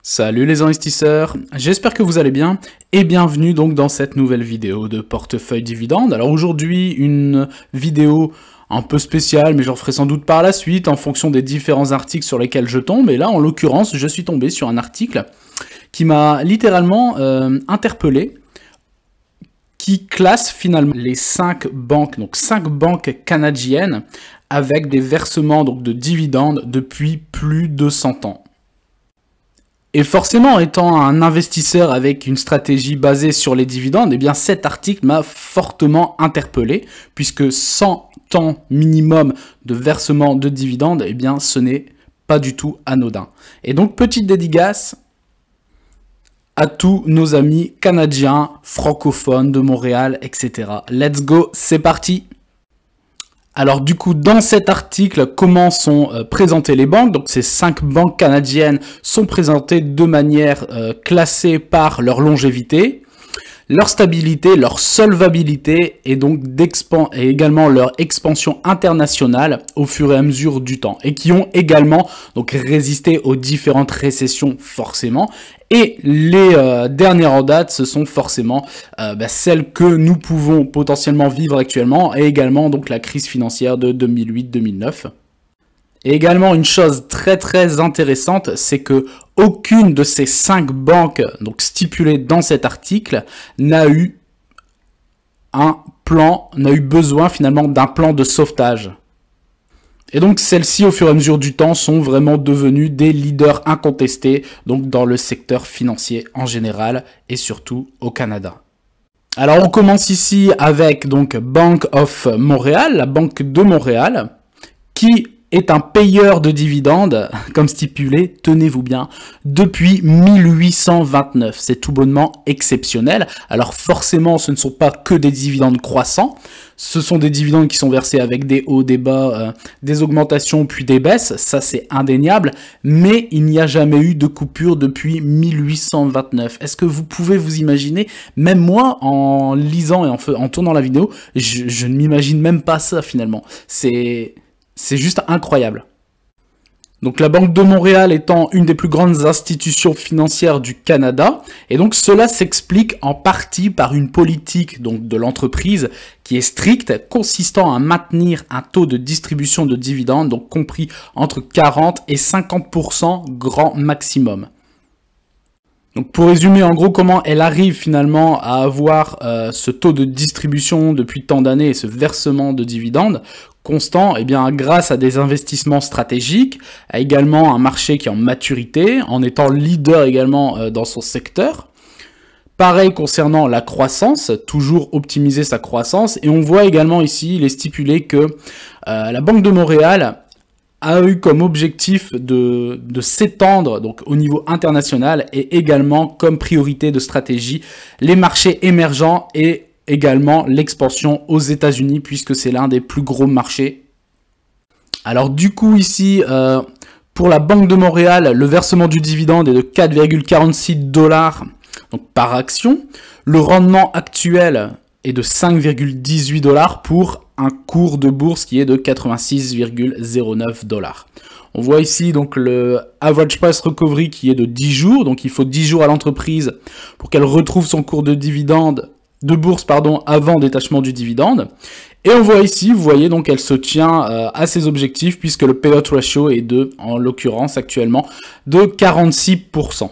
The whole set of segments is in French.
Salut les investisseurs, j'espère que vous allez bien et bienvenue donc dans cette nouvelle vidéo de portefeuille dividende. Alors aujourd'hui une vidéo un peu spéciale, mais j'en ferai sans doute par la suite en fonction des différents articles sur lesquels je tombe. Et là en l'occurrence je suis tombé sur un article qui m'a littéralement interpellé, qui classe finalement les 5 banques, donc 5 banques canadiennes avec des versements donc de dividendes depuis plus de 100 ans. Et forcément, étant un investisseur avec une stratégie basée sur les dividendes, eh bien cet article m'a fortement interpellé, puisque 100 ans minimum de versement de dividendes, eh bien ce n'est pas du tout anodin. Et donc petite dédicace à tous nos amis canadiens, francophones de Montréal, etc. Let's go, c'est parti! Alors du coup, dans cet article, comment sont présentées les banques? Donc ces 5 banques canadiennes sont présentées de manière classée par leur longévité, leur stabilité, leur solvabilité et donc et également leur expansion internationale au fur et à mesure du temps, et qui ont également donc résisté aux différentes récessions forcément. Et les dernières en date, ce sont forcément celles que nous pouvons potentiellement vivre actuellement, et également donc la crise financière de 2008-2009. Et également une chose très intéressante, c'est que aucune de ces 5 banques donc stipulées dans cet article n'a eu besoin finalement d'un plan de sauvetage. Et donc celles-ci, au fur et à mesure du temps, sont vraiment devenues des leaders incontestés donc dans le secteur financier en général et surtout au Canada. Alors on commence ici avec donc Bank of Montréal, la Banque de Montréal, qui est un payeur de dividendes, comme stipulé, tenez-vous bien, depuis 1829. C'est tout bonnement exceptionnel. Alors forcément, ce ne sont pas que des dividendes croissants. Ce sont des dividendes qui sont versés avec des hauts, des bas, des augmentations puis des baisses. Ça, c'est indéniable. Mais il n'y a jamais eu de coupure depuis 1829. Est-ce que vous pouvez vous imaginer? Même moi, en lisant et en tournant la vidéo, je ne m'imagine même pas ça finalement. C'est juste incroyable. Donc la Banque de Montréal étant une des plus grandes institutions financières du Canada, et donc cela s'explique en partie par une politique donc de l'entreprise qui est stricte, consistant à maintenir un taux de distribution de dividendes, donc compris entre 40 et 50% grand maximum. Donc pour résumer en gros comment elle arrive finalement à avoir ce taux de distribution depuis tant d'années et ce versement de dividendes constant, eh bien grâce à des investissements stratégiques, à également un marché qui est en maturité, en étant leader également dans son secteur. Pareil concernant la croissance, toujours optimiser sa croissance, et on voit également ici, il est stipulé que la Banque de Montréal a eu comme objectif de s'étendre donc au niveau international, et également comme priorité de stratégie les marchés émergents et également l'expansion aux États-Unis, puisque c'est l'un des plus gros marchés. Alors du coup ici, pour la Banque de Montréal, le versement du dividende est de 4,46 $ donc par action. Le rendement actuel est de 5,18 $ pour un cours de bourse qui est de 86,09 $. On voit ici donc le average price recovery qui est de 10 jours, donc il faut 10 jours à l'entreprise pour qu'elle retrouve son cours de bourse avant détachement du dividende. Et on voit ici, vous voyez, donc elle se tient à ses objectifs, puisque le payout ratio est en l'occurrence actuellement, de 46%.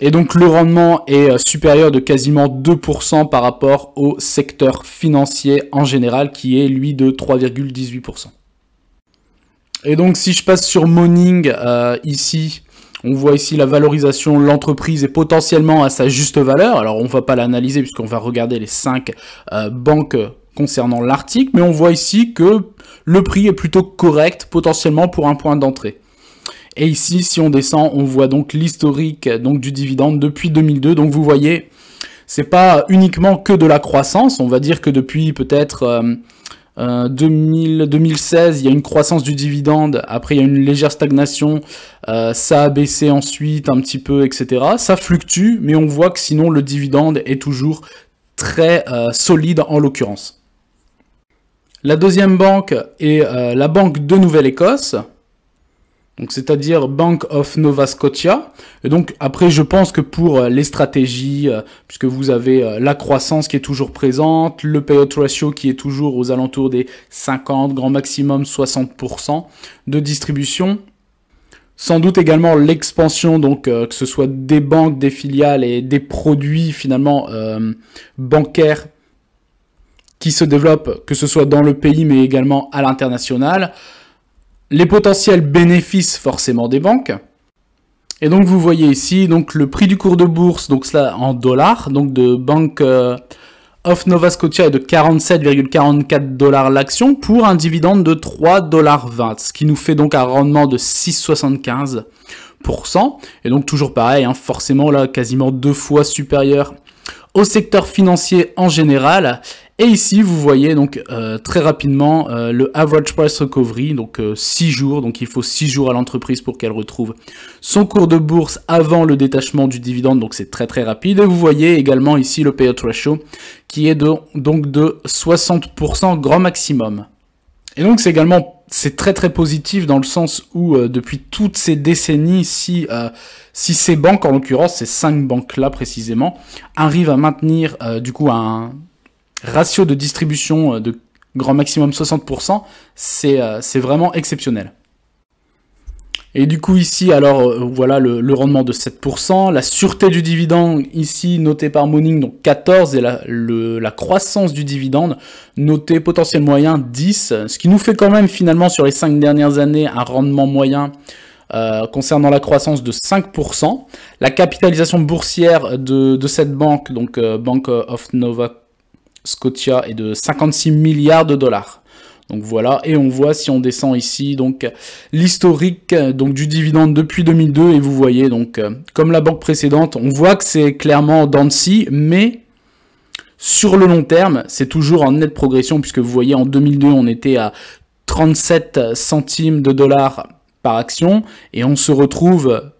Et donc le rendement est supérieur de quasiment 2% par rapport au secteur financier en général, qui est lui de 3,18%. Et donc si je passe sur Morning, ici, on voit ici la valorisation, l'entreprise est potentiellement à sa juste valeur. Alors on ne va pas l'analyser puisqu'on va regarder les 5 banques concernant l'article, mais on voit ici que le prix est plutôt correct potentiellement pour un point d'entrée. Et ici, si on descend, on voit donc l'historique du dividende depuis 2002. Donc vous voyez, c'est pas uniquement que de la croissance. On va dire que depuis peut-être 2016, il y a une croissance du dividende, après il y a une légère stagnation, ça a baissé ensuite un petit peu, etc. Ça fluctue, mais on voit que sinon le dividende est toujours très solide en l'occurrence. La deuxième banque est la Banque de Nouvelle-Écosse. Donc c'est-à-dire Bank of Nova Scotia. Et donc après, je pense que pour les stratégies, puisque vous avez la croissance qui est toujours présente, le payout ratio qui est toujours aux alentours des 50, grand maximum 60% de distribution. Sans doute également l'expansion, donc que ce soit des banques, des filiales et des produits finalement bancaires qui se développent, que ce soit dans le pays mais également à l'international. Les potentiels bénéfices forcément des banques. Et donc vous voyez ici donc le prix du cours de bourse, donc cela en dollars, donc de Bank of Nova Scotia est de 47,44 $ l'action pour un dividende de 3,20 $, ce qui nous fait donc un rendement de 6,75%. Et donc toujours pareil, hein, forcément là quasiment 2 fois supérieur au secteur financier en général. Et ici, vous voyez donc très rapidement le average price recovery, donc 6 jours. Donc il faut 6 jours à l'entreprise pour qu'elle retrouve son cours de bourse avant le détachement du dividende. Donc c'est très très rapide. Et vous voyez également ici le payout ratio qui est donc de 60% grand maximum. Et donc c'est très très positif dans le sens où depuis toutes ces décennies, si ces banques, en l'occurrence ces 5 banques là précisément, arrivent à maintenir du coup un ratio de distribution de grand maximum 60%, c'est vraiment exceptionnel. Et du coup ici, alors voilà le rendement de 7%, la sûreté du dividende ici notée par Morning, donc 14, et la croissance du dividende notée potentiel moyen 10, ce qui nous fait quand même finalement sur les 5 dernières années un rendement moyen concernant la croissance de 5%. La capitalisation boursière de cette banque, donc Bank of Nova Scotia, est de 56 milliards de dollars. Donc voilà, et on voit si on descend ici donc l'historique donc du dividende depuis 2002, et vous voyez donc comme la banque précédente, on voit que c'est clairement en dents de scie, mais sur le long terme, c'est toujours en nette progression, puisque vous voyez en 2002, on était à 37 centimes de dollars par action, et on se retrouve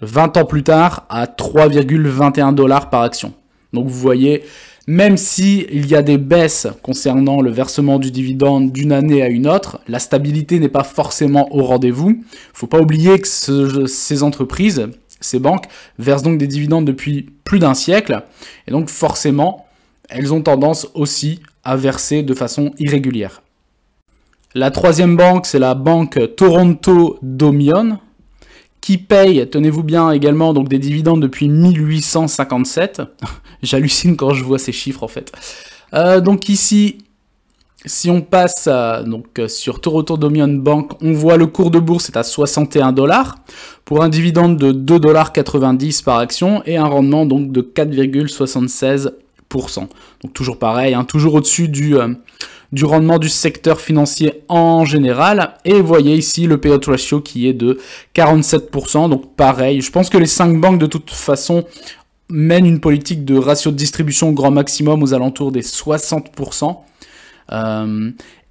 20 ans plus tard à 3,21 $ par action. Donc vous voyez, même si il y a des baisses concernant le versement du dividende d'une année à une autre, la stabilité n'est pas forcément au rendez-vous. Il ne faut pas oublier que ces entreprises, ces banques, versent donc des dividendes depuis plus d'un siècle, et donc forcément, elles ont tendance aussi à verser de façon irrégulière. La troisième banque, c'est la banque Toronto Dominion, qui paye, tenez-vous bien, également donc des dividendes depuis 1857. J'hallucine quand je vois ces chiffres en fait. Donc ici, si on passe sur Toronto Dominion Bank, on voit le cours de bourse est à 61 $ pour un dividende de 2,90 $ par action et un rendement donc de 4,76%. Donc toujours pareil, hein, toujours au-dessus du rendement du secteur financier en général. Et vous voyez ici le payout ratio qui est de 47%. Donc pareil, je pense que les 5 banques de toute façon mènent une politique de ratio de distribution au grand maximum aux alentours des 60%.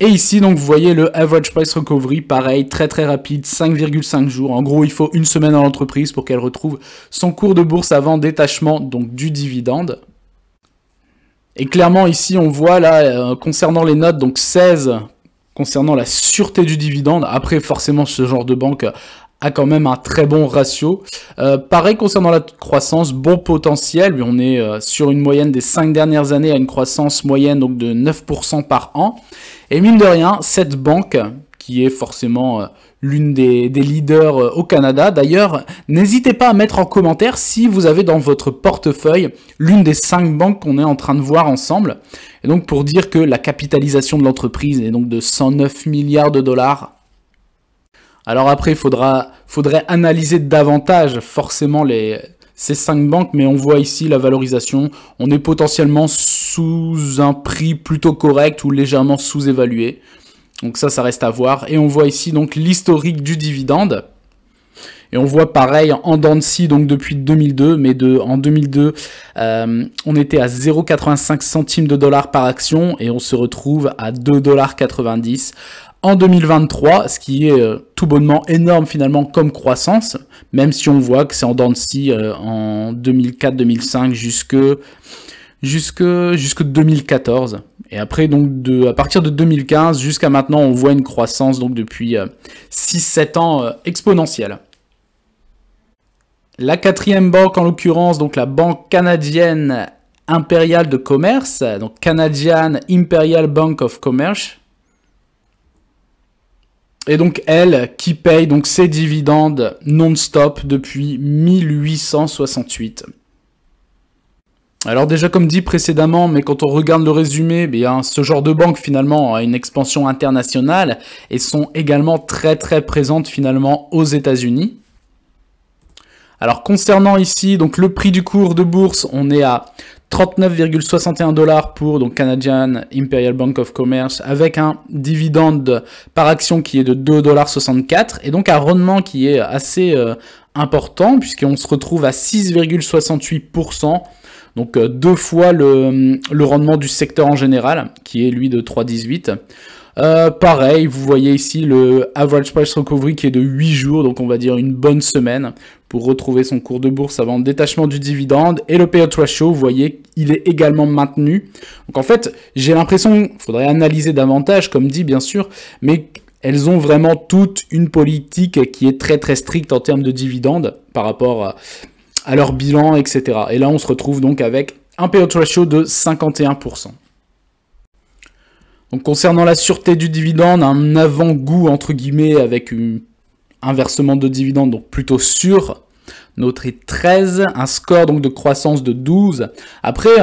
Et ici, donc vous voyez le average price recovery, pareil, très très rapide, 5,5 jours. En gros, il faut une semaine à l'entreprise pour qu'elle retrouve son cours de bourse avant détachement donc du dividende. Et clairement ici on voit là concernant les notes, donc 16 concernant la sûreté du dividende. Après forcément ce genre de banque a quand même un très bon ratio. Pareil concernant la croissance, bon potentiel, on est sur une moyenne des 5 dernières années à une croissance moyenne donc de 9% par an. Et mine de rien, cette banque qui est forcément l'une des leaders au Canada. D'ailleurs, n'hésitez pas à mettre en commentaire si vous avez dans votre portefeuille l'une des 5 banques qu'on est en train de voir ensemble. Et donc pour dire que la capitalisation de l'entreprise est donc de 109 milliards de dollars. Alors après, il faudrait analyser davantage forcément ces 5 banques, mais on voit ici la valorisation. On est potentiellement sous un prix plutôt correct ou légèrement sous-évalué. Donc ça reste à voir. Et on voit ici donc l'historique du dividende. Et on voit pareil en dents de scie donc depuis 2002, mais en 2002, on était à 0,85 centimes de dollars par action et on se retrouve à 2,90 $ en 2023, ce qui est tout bonnement énorme finalement comme croissance, même si on voit que c'est en dents de scie en 2004-2005 jusque 2014. Et après, donc, à partir de 2015 jusqu'à maintenant, on voit une croissance donc depuis 6-7 ans exponentielle. La quatrième banque, en l'occurrence, donc la Banque canadienne impériale de commerce, donc Canadian Imperial Bank of Commerce. Et donc elle qui paye donc ses dividendes non-stop depuis 1868. Alors déjà comme dit précédemment, mais quand on regarde le résumé, bien, ce genre de banque finalement a une expansion internationale et sont également très présentes finalement aux États-Unis. Alors concernant ici donc le prix du cours de bourse, on est à 39,61 $ pour donc Canadian Imperial Bank of Commerce avec un dividende par action qui est de 2,64 $ et donc un rendement qui est assez important puisqu'on se retrouve à 6,68%. Donc 2 fois le rendement du secteur en général, qui est lui de 3,18. Pareil, vous voyez ici le average price recovery qui est de 8 jours, donc on va dire une bonne semaine pour retrouver son cours de bourse avant le détachement du dividende. Et le payout ratio, vous voyez, il est également maintenu. Donc en fait, j'ai l'impression, il faudrait analyser davantage, comme dit bien sûr, mais elles ont vraiment toute une politique qui est très stricte en termes de dividendes par rapport à leur bilan, etc. Et là, on se retrouve donc avec un payout ratio de 51%. Donc concernant la sûreté du dividende, un avant-goût entre guillemets avec un versement de dividende donc plutôt sûr, notre est 13, un score donc de croissance de 12. Après,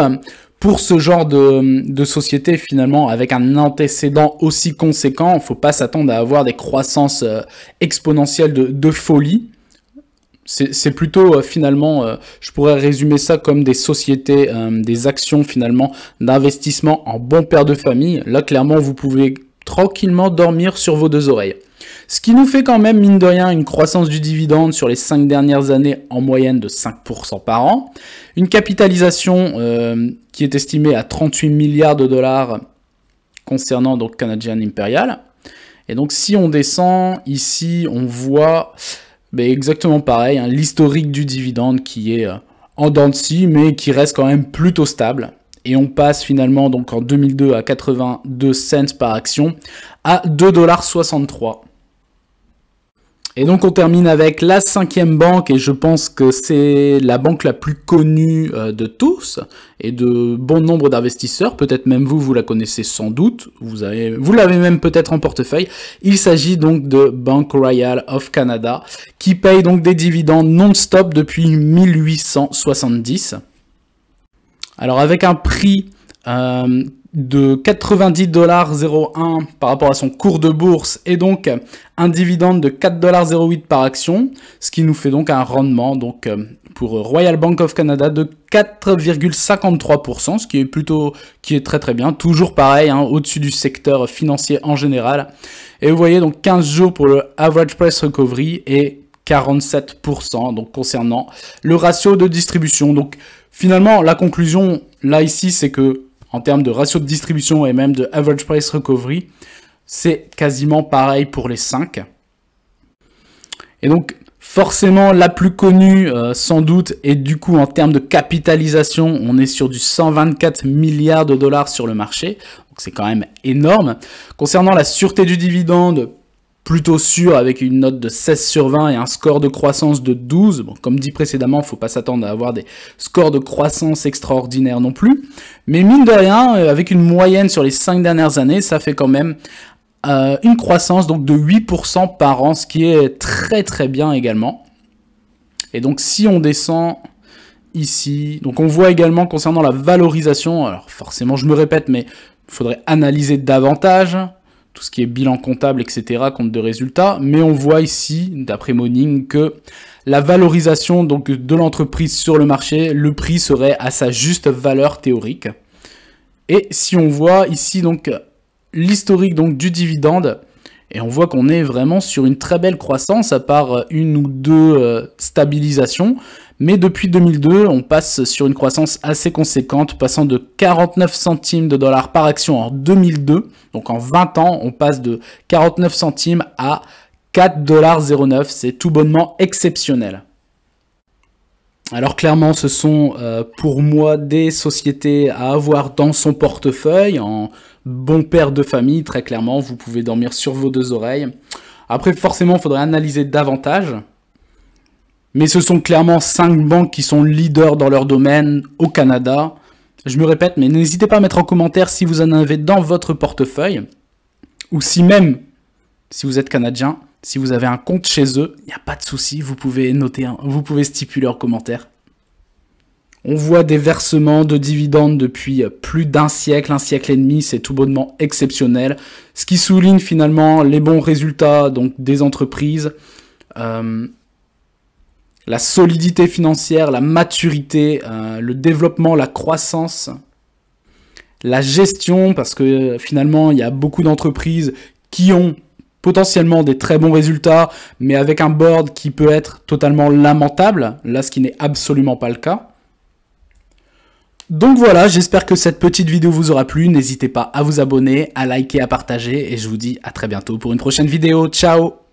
pour ce genre de société finalement avec un antécédent aussi conséquent, il ne faut pas s'attendre à avoir des croissances exponentielles de folie. C'est plutôt finalement, je pourrais résumer ça comme des sociétés, des actions finalement d'investissement en bon père de famille. Là, clairement, vous pouvez tranquillement dormir sur vos deux oreilles. Ce qui nous fait quand même, mine de rien, une croissance du dividende sur les 5 dernières années en moyenne de 5% par an. Une capitalisation qui est estimée à 38 milliards de dollars concernant donc Canadian Imperial. Et donc si on descend, ici on voit exactement pareil, hein, l'historique du dividende qui est en dents de scie, mais qui reste quand même plutôt stable. Et on passe finalement donc en 2002 à 82 cents par action à 2,63 $. Et donc on termine avec la cinquième banque, et je pense que c'est la banque la plus connue de tous, et de bon nombre d'investisseurs, peut-être même vous la connaissez sans doute, vous l'avez même peut-être en portefeuille. Il s'agit donc de Bank Royal of Canada, qui paye donc des dividendes non-stop depuis 1870. Alors avec un prix de 90,01 $ par rapport à son cours de bourse et donc un dividende de 4,08 $ par action, ce qui nous fait donc un rendement donc pour Royal Bank of Canada de 4,53%, ce qui est très bien, toujours pareil, hein, au-dessus du secteur financier en général. Et vous voyez donc 15 jours pour le average price recovery et 47% donc concernant le ratio de distribution. Donc finalement la conclusion là ici c'est que en termes de ratio de distribution et même de average price recovery, c'est quasiment pareil pour les 5. Et donc, forcément, la plus connue, sans doute, et du coup, en termes de capitalisation, on est sur du 124 milliards de dollars sur le marché. Donc, c'est quand même énorme. Concernant la sûreté du dividende, plutôt sûr avec une note de 16 sur 20 et un score de croissance de 12. Bon, comme dit précédemment, il ne faut pas s'attendre à avoir des scores de croissance extraordinaires non plus. Mais mine de rien, avec une moyenne sur les 5 dernières années, ça fait quand même une croissance donc, de 8% par an, ce qui est très bien également. Et donc si on descend ici, donc on voit également concernant la valorisation, alors forcément je me répète, mais il faudrait analyser davantage tout ce qui est bilan comptable, etc., compte de résultats, mais on voit ici, d'après Morning, que la valorisation donc, de l'entreprise sur le marché, le prix serait à sa juste valeur théorique. Et si on voit ici donc l'historique donc du dividende, et on voit qu'on est vraiment sur une très belle croissance, à part une ou deux stabilisations, mais depuis 2002, on passe sur une croissance assez conséquente, passant de 49 centimes de dollars par action en 2002. Donc en 20 ans, on passe de 49 centimes à 4,09 $. C'est tout bonnement exceptionnel. Alors clairement, ce sont pour moi des sociétés à avoir dans son portefeuille, en bon père de famille, très clairement, vous pouvez dormir sur vos deux oreilles. Après, forcément, il faudrait analyser davantage. Mais ce sont clairement 5 banques qui sont leaders dans leur domaine au Canada. Je me répète, mais n'hésitez pas à mettre en commentaire si vous en avez dans votre portefeuille. Ou si même, si vous êtes Canadien, si vous avez un compte chez eux, il n'y a pas de souci, vous pouvez noter, vous pouvez stipuler en commentaire. On voit des versements de dividendes depuis plus d'un siècle, un siècle et demi, c'est tout bonnement exceptionnel. Ce qui souligne finalement les bons résultats donc des entreprises, la solidité financière, la maturité, le développement, la croissance, la gestion, parce que finalement il y a beaucoup d'entreprises qui ont potentiellement des très bons résultats, mais avec un board qui peut être totalement lamentable, là ce qui n'est absolument pas le cas. Donc voilà, j'espère que cette petite vidéo vous aura plu, n'hésitez pas à vous abonner, à liker, à partager, et je vous dis à très bientôt pour une prochaine vidéo, ciao!